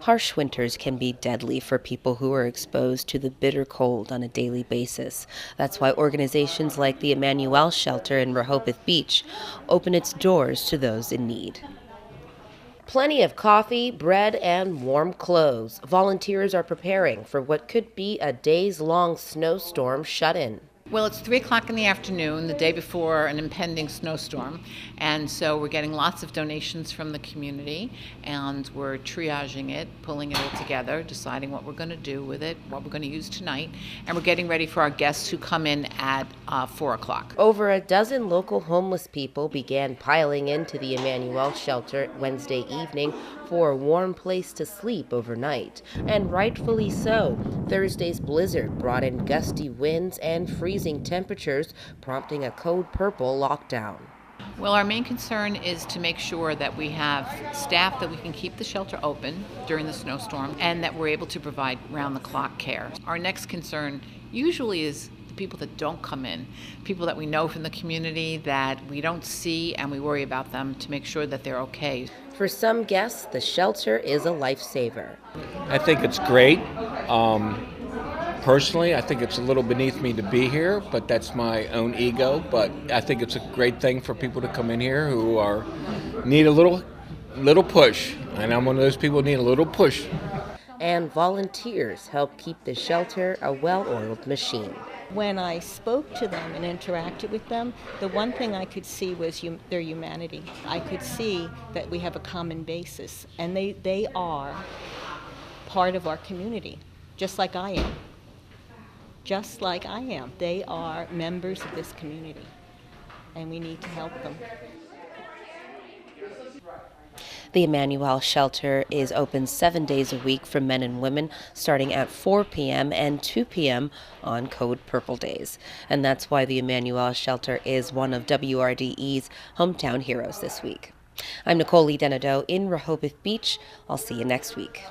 Harsh winters can be deadly for people who are exposed to the bitter cold on a daily basis. That's why organizations like the Immanuel Shelter in Rehoboth Beach open its doors to those in need. Plenty of coffee, bread, and warm clothes. Volunteers are preparing for what could be a days-long snowstorm shut-in. Well, it's 3 o'clock in the afternoon, the day before an impending snowstorm, and so we're getting lots of donations from the community, and we're triaging it, pulling it all together, deciding what we're going to do with it, what we're going to use tonight, and we're getting ready for our guests who come in at 4 o'clock. Over a dozen local homeless people began piling into the Immanuel Shelter Wednesday evening for a warm place to sleep overnight, and rightfully so. Thursday's blizzard brought in gusty winds and freezing temperatures, prompting a code purple lockdown. Well, our main concern is to make sure that we have staff that we can keep the shelter open during the snowstorm and that we're able to provide round-the-clock care. Our next concern usually is the people that don't come in, people that we know from the community that we don't see and we worry about them to make sure that they're okay. For some guests, the shelter is a lifesaver. I think it's great. Personally, I think it's a little beneath me to be here, but that's my own ego. But I think it's a great thing for people to come in here who need a little push, and I'm one of those people who need a little push. And volunteers help keep the shelter a well-oiled machine. When I spoke to them and interacted with them, the one thing I could see was their humanity. I could see that we have a common basis, and they are part of our community, just like I am. Just like I am. They are members of this community, and we need to help them. The Immanuel Shelter is open 7 days a week for men and women, starting at 4 p.m. and 2 p.m. on Code Purple days. And that's why the Immanuel Shelter is one of WRDE's hometown heroes this week. I'm Nicole Lee Denado in Rehoboth Beach. I'll see you next week.